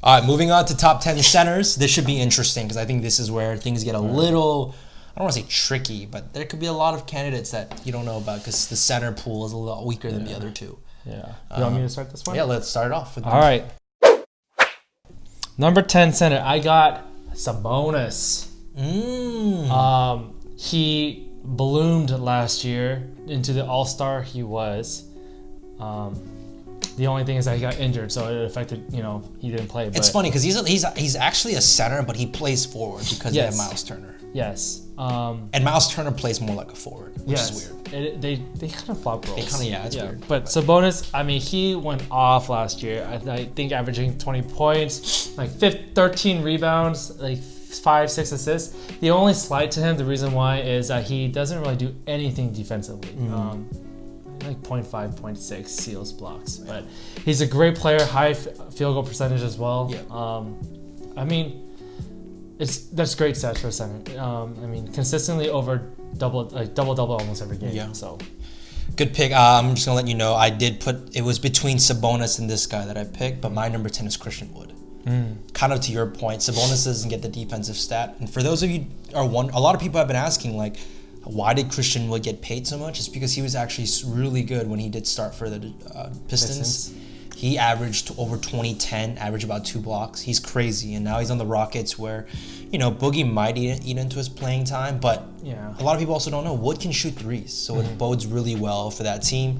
All right, moving on to top 10 centers. This should be interesting because I think this is where things get a little, I don't want to say tricky, but there could be a lot of candidates that you don't know about because the center pool is a little weaker than the other two. Yeah. You want me to start this one? Yeah, let's start it off. All right. Number 10 center, I got Sabonis. He bloomed last year into the All-Star he was. The only thing is that he got injured, so it affected, he didn't play. But it's funny because he's actually a center, but he plays forward because they have Miles Turner. Yes. And Miles Turner plays more like a forward, which is weird. They kind of flop roles. It's weird. But Sabonis, I mean, he went off last year. I think averaging 20 points, like 13 rebounds, like 5-6 assists. The only slight to him, the reason why, is that he doesn't really do anything defensively. Like 0.5, 0.6 steals, blocks. But he's a great player, high field goal percentage as well. Yeah. I mean, that's great stats for a center. I mean, consistently over double almost every game. Yeah. So good pick. I'm just gonna let you know I did put it was between Sabonis and this guy that I picked, but my number 10 is Christian Wood. Kind of to your point, Sabonis doesn't get the defensive stat, and for those of you a lot of people have been asking like, why did Christian Wood get paid so much? It's because he was actually really good when he did start for the Pistons. He averaged over 20-10, averaged about 2 blocks. He's crazy, and now he's on the Rockets where, Boogie might eat into his playing time, but a lot of people also don't know Wood can shoot threes, so it bodes really well for that team.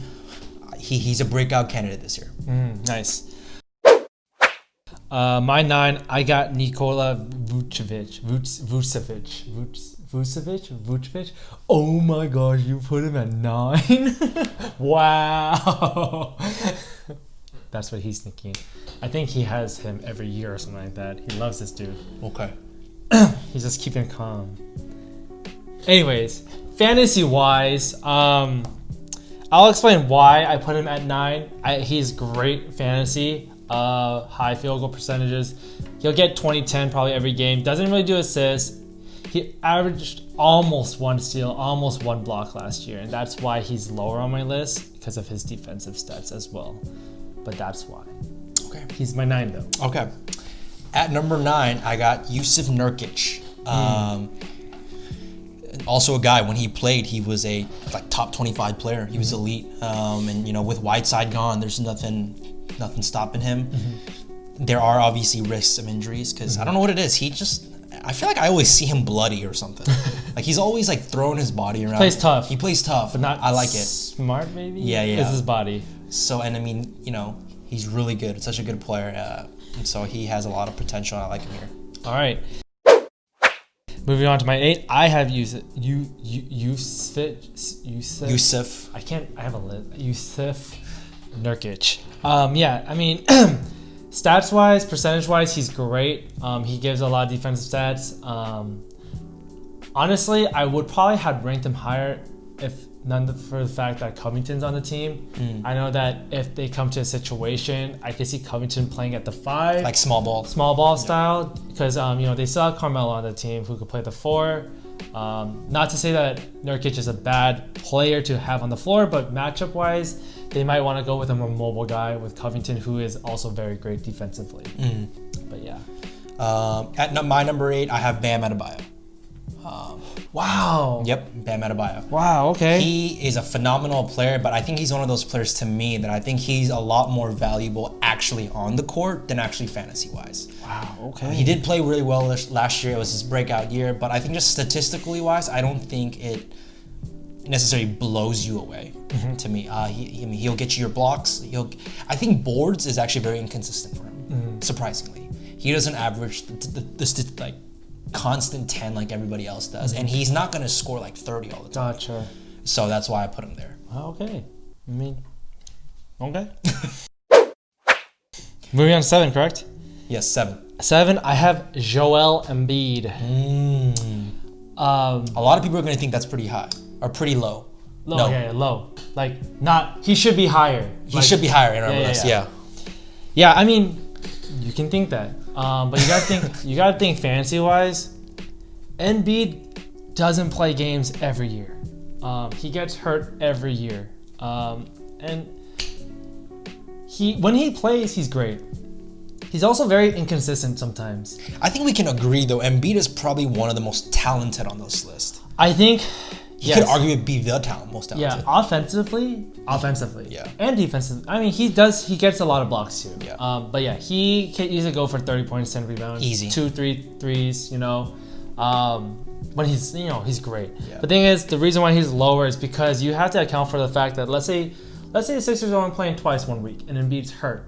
He's a breakout candidate this year. Nice. My 9, I got Nikola Vucevic. Vucevic? Oh my gosh, you put him at 9? Wow. That's what he's thinking. I think he has him every year or something like that. He loves this dude. Okay. He's just keeping calm. Anyways, fantasy-wise, I'll explain why I put him at 9. He's great fantasy. High field goal percentages. He'll get 20-10 probably every game. Doesn't really do assists. He averaged almost 1 steal, almost 1 block last year, and that's why he's lower on my list because of his defensive stats as well. But that's why. Okay. He's my 9 though. Okay. At number 9, I got Yusuf Nurkic. Also a guy, when he played, he was a top 25 player. He was elite. And with Whiteside gone, there's nothing stopping him. There are obviously risks of injuries because I don't know what it is. I feel like I always see him bloody or something. Like he's always like throwing his body around. He plays tough, but I like it. Smart maybe. Yeah. It's his body. So, and I mean, he's really good. It's such a good player, and so he has a lot of potential. I like him here. All right. Moving on to my 8, I have Yusuf. I have a list. Yusuf Nurkic. I mean, stats-wise, percentage-wise, he's great. He gives a lot of defensive stats. Honestly, I would probably have ranked him higher if none for the fact that Covington's on the team. I know that if they come to a situation, I could see Covington playing at the 5. Like small ball style. Because, they still have Carmelo on the team who could play the 4. Not to say that Nurkic is a bad player to have on the floor, but matchup-wise, they might want to go with a more mobile guy with Covington, who is also very great defensively. But yeah. At my number 8, I have Bam Adebayo. Wow. Yep, Bam Adebayo. Wow, okay. He is a phenomenal player, but I think he's one of those players to me that I think he's a lot more valuable actually on the court than actually fantasy-wise. Wow, okay. He did play really well last year. It was his breakout year, but I think just statistically-wise, I don't think it necessarily blows you away to me. He'll get you your blocks. I think boards is actually very inconsistent for him, surprisingly. He doesn't average the constant 10 like everybody else does, and he's not going to score like 30 all the time. Gotcha. So that's why I put him there. Okay. I mean, okay. Moving on to 7, correct? Yes, 7. 7, I have Joel Embiid. A lot of people are going to think that's pretty high or pretty low. Low, no. Low. He should be higher. He should be higher in our list. Yeah, I mean, you can think that. But you gotta think fantasy wise. Embiid doesn't play games every year. He gets hurt every year. And when he plays, he's great. He's also very inconsistent sometimes. I think we can agree, though, Embiid is probably one of the most talented on this list. I think He could arguably be the most talented. Yeah, offensively, Yeah. and defensively. I mean, he gets a lot of blocks too. Yeah. But yeah, he can easily go for 30 points, 10 rebounds, Easy. 2-3 threes. When he's great. Yeah. The thing is, the reason why he's lower is because you have to account for the fact that let's say the Sixers are only playing twice 1 week, and Embiid's hurt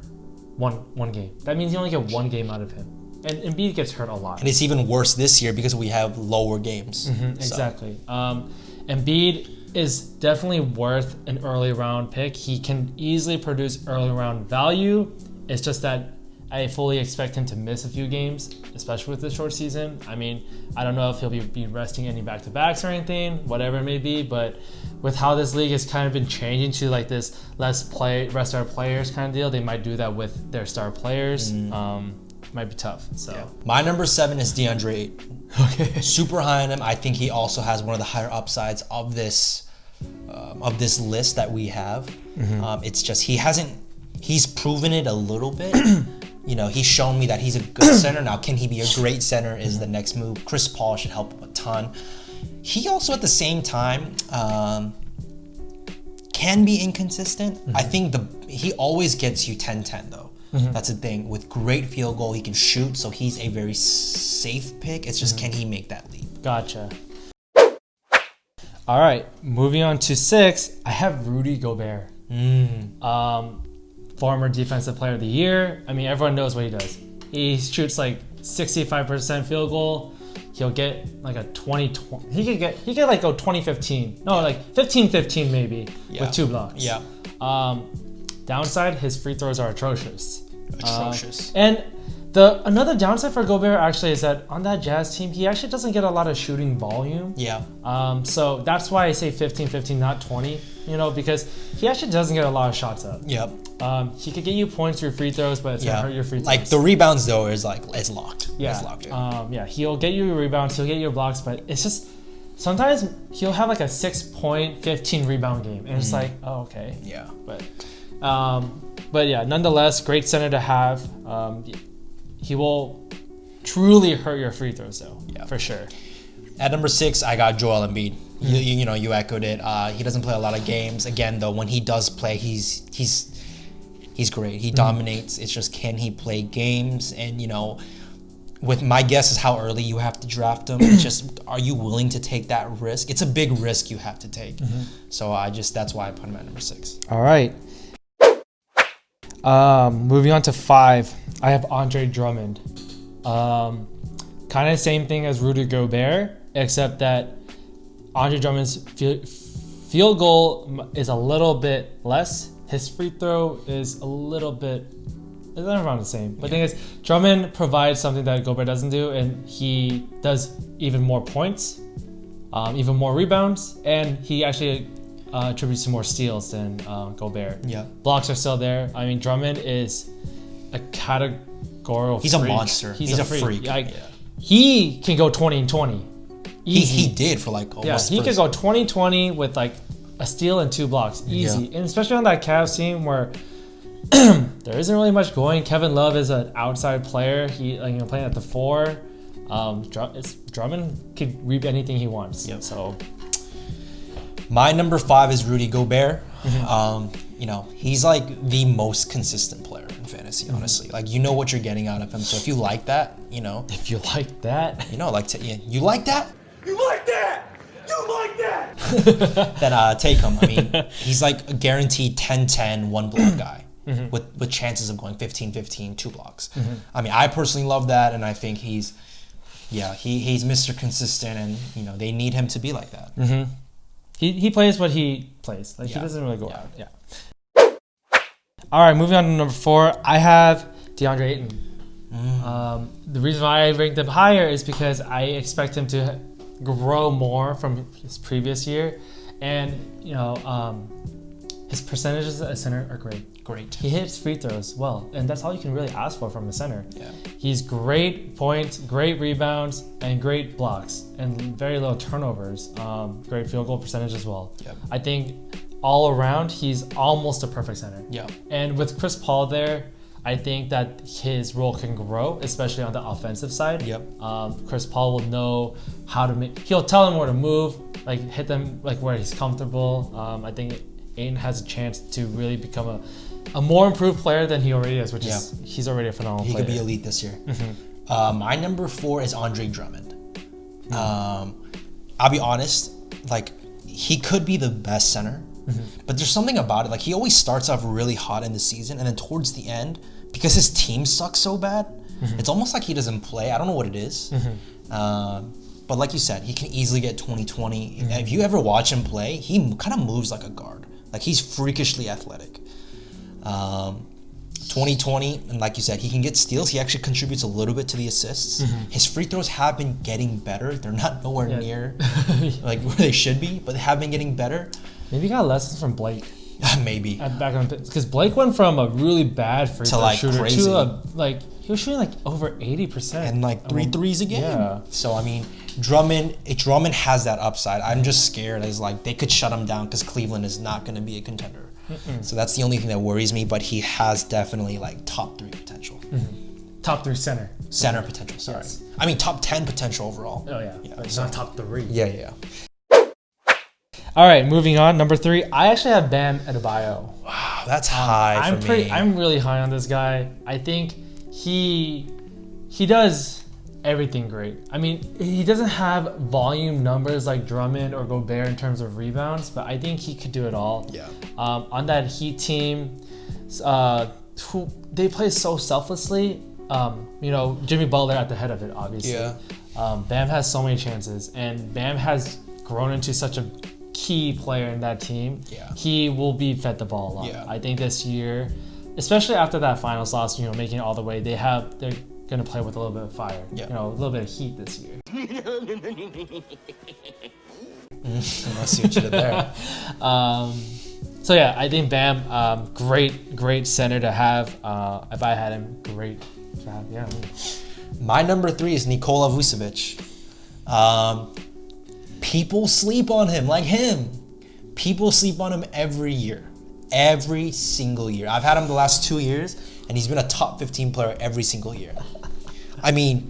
one game. That means you only get 1 game out of him, and Embiid gets hurt a lot. And it's even worse this year because we have lower games. Exactly. Embiid is definitely worth an early round pick. He can easily produce early round value. It's just that I fully expect him to miss a few games, especially with the short season. I mean, I don't know if he'll be resting any back-to-backs or anything, whatever it may be, but with how this league has kind of been changing to like this rest our players kind of deal, they might do that with their star players. Might be tough. So Yeah. My number 7 is DeAndre Ayton. okay. Super high on him. I think he also has one of the higher upsides of this list that we have. It's just he's proven it a little bit. He's shown me that he's a good center. Now, can he be a great center is the next move. Chris Paul should help him a ton. He also, at the same time, can be inconsistent. I think he always gets you 10-10, though. That's the thing. With great field goal, he can shoot, so he's a very safe pick. It's just, can he make that leap? Gotcha. All right, moving on to 6, I have Rudy Gobert. Former Defensive Player of the Year. I mean, everyone knows what he does. He shoots like 65% field goal. He'll get like a 20-20. He could like go 20-15. No, like 15-15 maybe with 2 blocks. Yeah. Downside, his free throws are atrocious. And Another downside for Gobert actually is that on that Jazz team, he actually doesn't get a lot of shooting volume. Yeah. So that's why I say 15-15, not 20, because he actually doesn't get a lot of shots up. Yep. He could get you points through free throws, but it's going to hurt your free throws. Like the rebounds though is like, it's locked. Yeah. It's locked. He'll get you rebounds, he'll get you blocks, but it's just, sometimes he'll have like a 6-point, 15 rebound game. And it's like, oh, okay. Yeah. But yeah, nonetheless, great center to have. He will truly hurt your free throws though, for sure. At number 6, I got Joel Embiid. You echoed it. He doesn't play a lot of games. Again, though, when he does play, he's great. He dominates. It's just, can he play games? And with my guess is how early you have to draft him. It's just, are you willing to take that risk? It's a big risk you have to take. So that's why I put him at number 6. All right. Moving on to 5, I have Andre Drummond. Kind of same thing as Rudy Gobert, except that Andre Drummond's field goal is a little bit less. His free throw is a little bit, it's around the same. But the thing is, Drummond provides something that Gobert doesn't do, and he does even more points, even more rebounds, and he actually attributes to more steals than Gobert. Yeah. Blocks are still there. I mean, Drummond is a categorical He's freak. A monster. He's a freak. He can go 20-20. He did for like almost. Yeah, he could go 20-20 with like a steal and 2 blocks. Easy. And especially on that Cavs team where there isn't really much going. Kevin Love is an outside player. He playing at the 4. Drummond could reap anything he wants. Yep. So my number 5 is Rudy Gobert. He's like the most consistent player in fantasy, honestly. Like, what you're getting out of him. So if you like that, If you like that. you like that? You like that? You like that? Then take him. I mean, he's like a guaranteed 10-10, 1 block guy with chances of going 15-15, 2 blocks. I mean, I personally love that, and I think he's Mr. Consistent, and they need him to be like that. He plays what he plays. He doesn't really go out. Yeah. All right, moving on to number 4, I have DeAndre Ayton. The reason why I ranked him higher is because I expect him to grow more from his previous year, and his percentages at center are great. He hits free throws well, and that's all you can really ask for from a center. Yeah. He's great points, great rebounds, and great blocks, and very low turnovers. Great field goal percentage as well. Yep. I think all around he's almost a perfect center. Yeah. And with Chris Paul there, I think that his role can grow, especially on the offensive side. Yep. Chris Paul will know how to make. He'll tell him where to move, like hit them like where he's comfortable. I think Ayton has a chance to really become a more improved player than he already is, which is he's already a phenomenal player. He could be elite this year. My number 4 is Andre Drummond. I'll be honest, like he could be the best center, but there's something about it. Like he always starts off really hot in the season, and then towards the end, because his team sucks so bad, it's almost like he doesn't play. I don't know what it is. But like you said, he can easily get 20-20. If you ever watch him play, he kind of moves like a guard. Like he's freakishly athletic. 20-20, and like you said, he can get steals. He actually contributes a little bit to the assists. His free throws have been getting better. They're not nowhere near like where they should be, but they have been getting better. Maybe he got lessons from Blake. Maybe. Back on, because Blake went from a really bad free throw like shooter crazy. to he was shooting like over 80%. And like 3 threes a game. Yeah. So I mean, Drummond has that upside. I'm just scared as like they could shut him down because Cleveland is not going to be a contender. So that's the only thing that worries me, but he has definitely like top 3 potential. Top 3 center. Center potential, sorry. Yes. I mean top 10 potential overall. Oh yeah, but so- not top 3. Yeah. All right, moving on. Number 3, I actually have Bam Adebayo. Wow, that's high for me. I'm really high on this guy. I think he does everything great. I mean, he doesn't have volume numbers like Drummond or Gobert in terms of rebounds, but I think he could do it all. Yeah. On that Heat team, they play so selflessly. Jimmy Butler at the head of it, obviously. Yeah. Bam has so many chances, and Bam has grown into such a key player in that team. Yeah. He will be fed the ball a lot. Yeah. I think this year, especially after that finals loss, making it all the way, they're gonna play with a little bit of fire. Yeah. A little bit of heat this year. I see what you did there. So yeah, I think Bam, great center to have. If I had him, great to have. Yeah. My number 3 is Nikola Vucevic. People sleep on him like him. People sleep on him every year. Every single year. I've had him the last 2 years, and he's been a top 15 player every single year. I mean,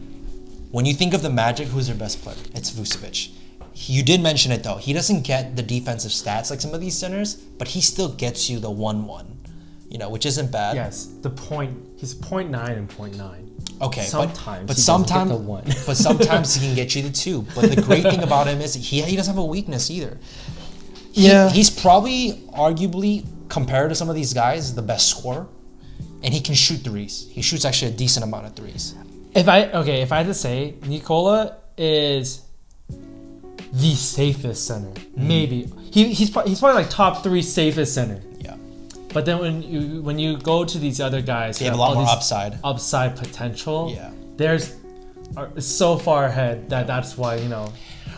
when you think of the Magic, who's their best player? It's Vucevic. You did mention it though. He doesn't get the defensive stats like some of these centers, but he still gets you the 1-1, which isn't bad. Yes, he's 0.9 and 0.9. Okay, sometimes but he sometimes doesn't get the 1. but sometimes he can get you the 2. But the great thing about him is he doesn't have a weakness either. He's probably arguably compared to some of these guys the best scorer, and he can shoot threes. He shoots actually a decent amount of threes. If I had to say, Nikola is the safest center. Maybe he's probably like top 3 safest center. Yeah. But then when you go to these other guys, They have a lot more upside. Upside potential. Yeah. It's so far ahead that's why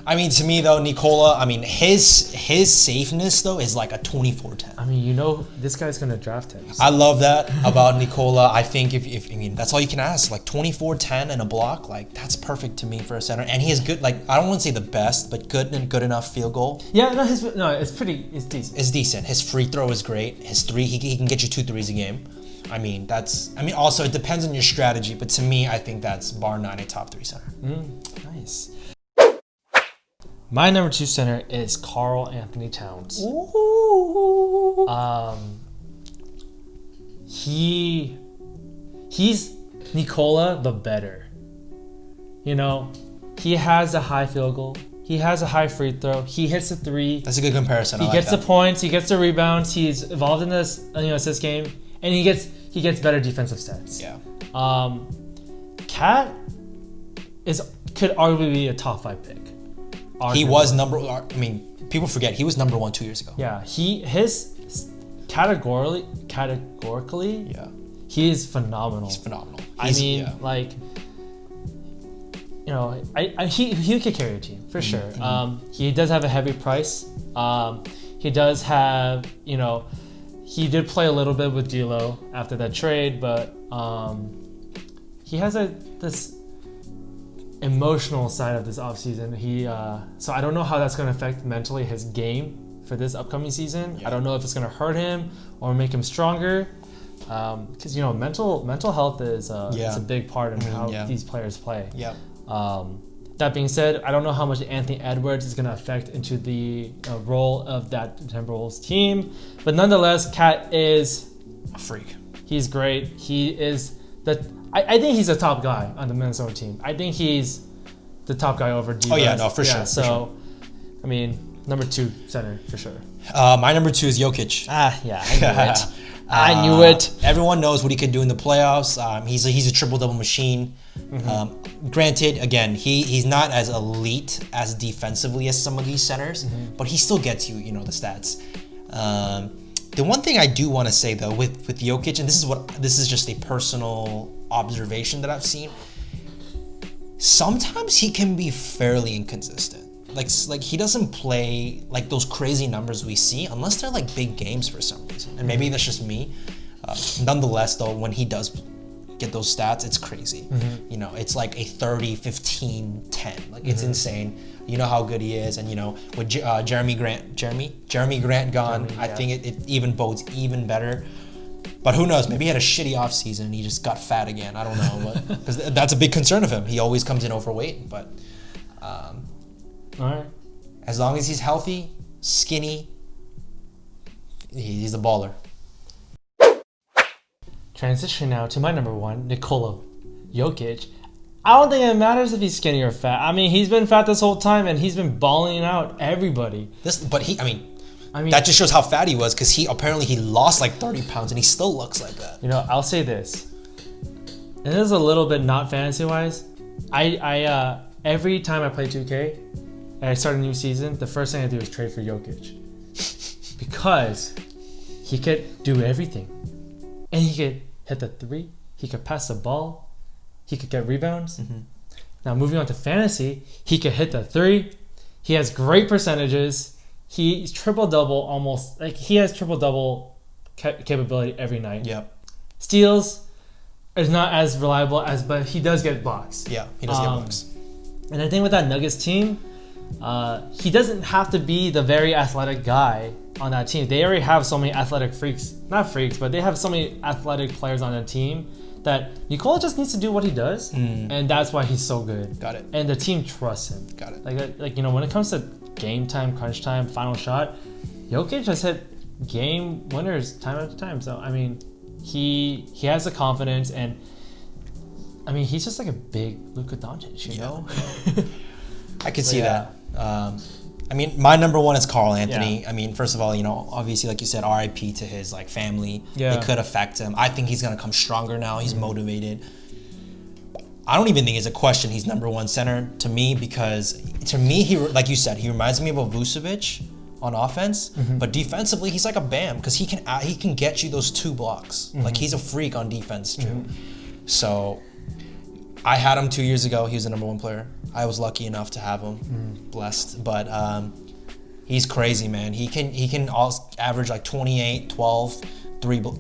I mean, to me though, Nikola, I mean, his safeness though is like a 24-10. I mean, this guy's gonna draft him. So. I love that about Nikola. I think if that's all you can ask, like 24-10 and a block, like that's perfect to me for a center. And he is good. Like I don't want to say the best, but good enough field goal. Yeah, it's decent. It's decent. His free throw is great. His 3, he can get you 2 threes a game. I mean, also it depends on your strategy, but to me, I think that's bar none a top 3 center. Nice. My number 2 center is Karl Anthony Towns. Ooh. He's Nikola the better. He has a high field goal. He has a high free throw. He hits a 3. That's a good comparison. He gets the points. He gets the rebounds. He's involved in this assist game, and he gets better defensive stats. Yeah. Cat could arguably be a top 5 pick. He was people forget he was number 1 2 years ago. Yeah, his categorically, Yeah. he is phenomenal. He's phenomenal. He could carry a team for sure. He does have a heavy price. He does have, he did play a little bit with D'Lo after that trade, but he has this emotional side of this offseason. So I don't know how that's going to affect mentally his game for this upcoming season. Yeah. I don't know if it's going to hurt him or make him stronger, Because mental health is it's a big part in how these players play. Yeah. That being said, I don't know how much Anthony Edwards is going to affect into the role of that Timberwolves team, but nonetheless, Cat is a freak. He's great. He is I think he's a top guy on the Minnesota team. I think he's the top guy over D. Oh yeah, no, for sure. So, for sure. I mean, number 2 center for sure. My number 2 is Jokic. Yeah, I knew it. I knew it. Everyone knows what he could do in the playoffs. He's a triple-double machine. Granted, again, he's not as elite as defensively as some of these centers, but he still gets you, the stats. The one thing I do want to say though with Jokic, and this is just a personal observation that I've seen. Sometimes he can be fairly inconsistent. Like he doesn't play like those crazy numbers we see unless they're like big games for some reason. And maybe that's just me. Nonetheless, though, when he does get those stats, it's crazy. It's like a 30, 15, 10. Like it's insane. You know how good he is, and with Jeremy Grant gone, I think it even bodes even better. But who knows? Maybe he had a shitty offseason and he just got fat again. I don't know, because that's a big concern of him. He always comes in overweight, but all right. As long as he's healthy, skinny, he's a baller. Transition now to my number 1, Nikola Jokic. I don't think it matters if he's skinny or fat. I mean, he's been fat this whole time, and he's been balling out everybody. That just shows how fat he was, because he lost like 30 pounds, and he still looks like that. I'll say this. And this is a little bit not fantasy-wise. I every time I play 2K, and I start a new season, the first thing I do is trade for Jokic. Because he could do everything. And he could hit the 3, he could pass the ball, he could get rebounds. Now moving on to fantasy, he could hit the 3, he has great percentages, he's triple-double almost, like he has triple-double capability every night. Yep. Steals is not as reliable but he does get blocks. Yeah, he does get blocks. And I think with that Nuggets team, he doesn't have to be the very athletic guy on that team. They already have so many athletic but they have so many athletic players on the team that Nikola just needs to do what he does, and that's why he's so good. Got it. And the team trusts him. Got it. Like when it comes to game time, crunch time, final shot, Jokic has hit game winners time after time. So I mean, he has the confidence, and I mean he's just like a big Luka Doncic, you know. I could see that. My number 1 is Carl Anthony. Yeah. First of all, obviously, like you said, RIP to his family. Yeah. It could affect him. I think he's gonna come stronger now. He's motivated. I don't even think it's a question. He's number 1 center to me, because to me, he, like you said, he reminds me of a Vucevic on offense, but defensively, he's like a Bam, because he can get you those 2 blocks. Like he's a freak on defense too. So I had him 2 years ago. He was the number 1 player. I was lucky enough to have him, blessed. But he's crazy, man. He can average like 28, 12,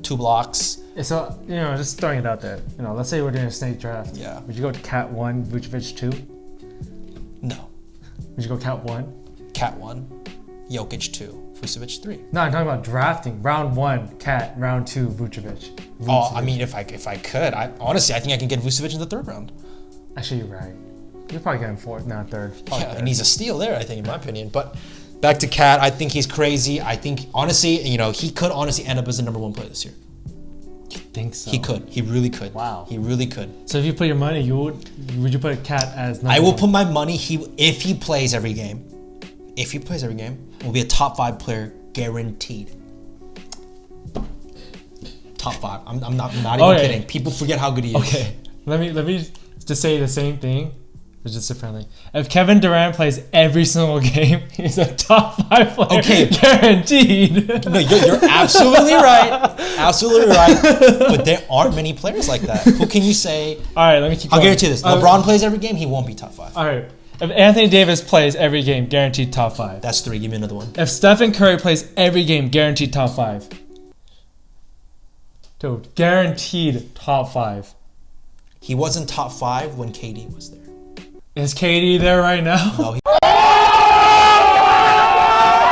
2 blocks. So just throwing it out there. Let's say we're doing a snake draft. Yeah. Would you go to Cat 1, Vucevic 2? No. Would you go Cat 1? Cat 1, Jokic 2, Vucevic 3. No, I'm talking about drafting. Round 1, Cat. Round 2, Vucevic. Oh, if I could, honestly, I think I can get Vucevic in the 3rd round. Actually, you're right. You're probably getting 4th, not 3rd. Yeah, and he's a steal there, I think, in my opinion. But back to Cat, I think he's crazy. I think, honestly, he could honestly end up as the number 1 player this year. You think so? He could. He really could. Wow. He really could. So if you put your money, would you put a Cat as number 1? I will put my money, if he plays every game, will be a top 5 player guaranteed. Top 5. I'm not even kidding. People forget how good he is. Okay. Let me just say the same thing, but just differently. If Kevin Durant plays every single game, he's a top 5 player. Okay. Guaranteed. No, you're absolutely right. Absolutely right. But there aren't many players like that. Who can you say? All right, let me keep going. I'll guarantee this. LeBron plays every game, he won't be top 5. All right. If Anthony Davis plays every game, guaranteed top 5. That's 3. Give me another one. If Stephen Curry plays every game, guaranteed top 5. Dude, guaranteed top 5. He wasn't top 5 when KD was there. Is KD there right now? No,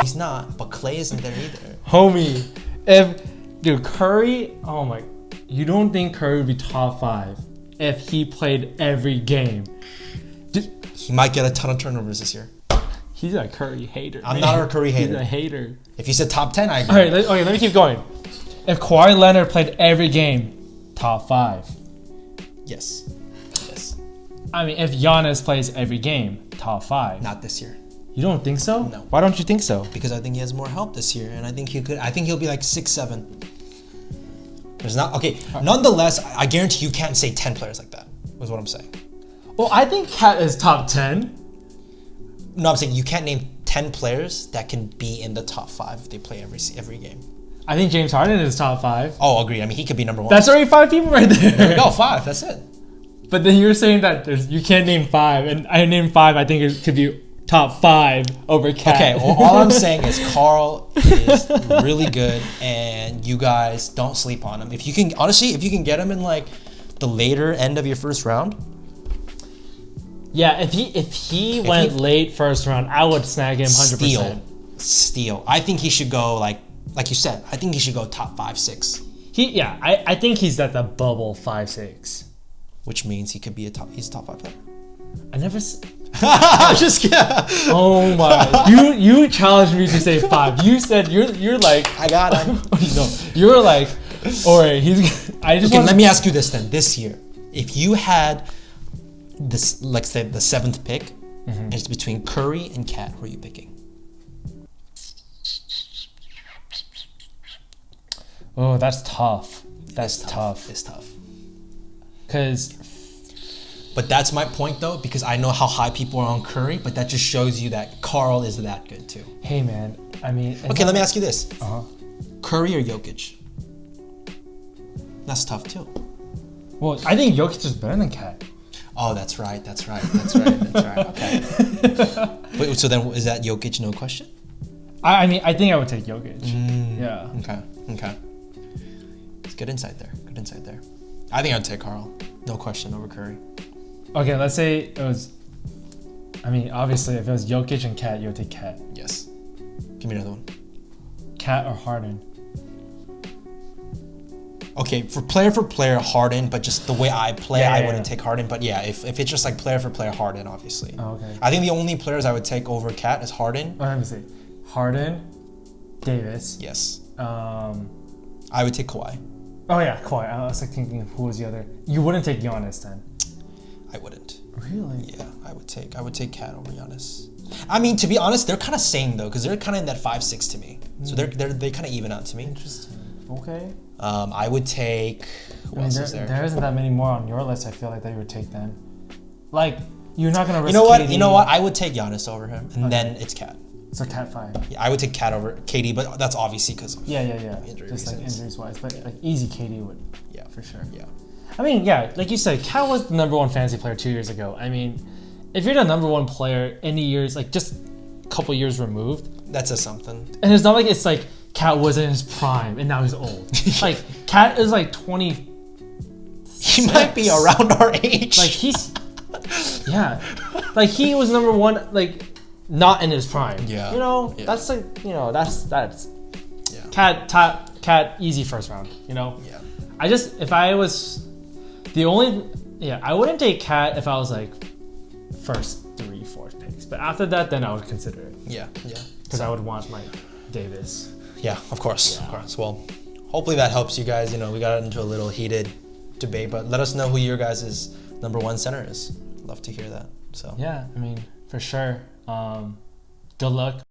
he's not. But Clay isn't there either. Homie, Curry, oh my You don't think Curry would be top 5 if he played every game? He might get a ton of turnovers this year. He's a Curry hater. I'm not a Curry hater. He's a hater. If you said top 10, I agree. All right, let me keep going. If Kawhi Leonard played every game, top 5. Yes. Yes. I mean, if Giannis plays every game, top 5. Not this year. You don't think so? No. Why don't you think so? Because I think he has more help this year, and I think he'll be like 6, 7. There's not okay. Nonetheless, I guarantee you can't say 10 players like that. Was what I'm saying. Well, I think Cat is top 10. No, I'm saying you can't name 10 players that can be in the top 5 if they play every game. I think James Harden is top 5. Oh, agreed. I mean, he could be number 1. That's already 5 people right there. There we go, 5. That's it. But then you're saying that you can't name 5, and I named 5. I think it could be top 5 over Cat. Okay, well, all I'm saying is Carl is really good, and you guys don't sleep on him. If you can get him in like the later end of your first round. Yeah, if he went late first round, I would snag him 100%. Steal. I think he should go like you said. I think he should go top 5, 6. I think he's at the bubble 5, 6. Which means he could be he's a top 5 player. I never. I'm just kidding. Oh my! You challenged me to say 5. You said you're like I got him. No, you're like, all right. Let me ask you this then. This year, if you had this, like say the 7th pick, and it's between Curry and Cat, who are you picking? Oh, that's tough. That's tough. It's tough. But that's my point though, because I know how high people are on Curry, but that just shows you that Carl is that good too. Hey man, I mean. Okay, let me ask you this: Uh-huh. Curry or Jokic? That's tough too. Well, I think Jokic is better than Cat. Oh, that's right. Okay. Wait, so then is that Jokic? No question. I mean, I think I would take Jokic. Yeah. Okay. It's good insight there. I think I'd take Carl. No question over Curry. Okay, let's say it was. I mean, obviously, if it was Jokic and Cat, you would take Cat. Yes. Give me another one. Cat or Harden? Okay, for player, Harden, but just the way I play, Yeah, I wouldn't take Harden. But yeah, if it's just like player for player, Harden, obviously. Oh, okay. I think the only players I would take over Cat is Harden. Let me see. Harden, Davis. Yes. I would take Kawhi. Oh yeah, Kawhi. I was like thinking of who was the other. You wouldn't take Giannis then? I wouldn't. Really? Yeah, I would take Cat over Giannis. I mean, to be honest, they're kind of same though, because they're kind of in that 5, 6 to me. So they kind of even out to me. Interesting. Okay. I would take. Who else is there? There isn't that many more on your list. I feel like that you would take then. Like you're not gonna risk. You know what? I would take Giannis over him, and then it's Cat. So Cat 5. Yeah, I would take Cat over KD, but that's obviously because of Yeah. injury Just reasons. like injuries wise, but like easy KD would. Yeah, for sure. Yeah. I mean, yeah, like you said, Cat was the number 1 fantasy player 2 years ago. I mean, if you're the number 1 player any years, like just a couple years removed, that says something. And it's not like it's like Cat was in his prime and now he's old. Like Cat is like 20. He might be around our age. Like he's, yeah, like he was number 1, like not in his prime. Yeah. You know, Yeah. that's like that's. Yeah. Cat easy first round. You know. Yeah. If I was I wouldn't take Cat if I was like first 3, 4th picks. But after that, then I would consider it. Yeah. Because I would want like Davis. Yeah, of course. Well, hopefully that helps you guys. You know, we got into a little heated debate, but let us know who your guys' number 1 center is. Love to hear that. So yeah, I mean, for sure. Good luck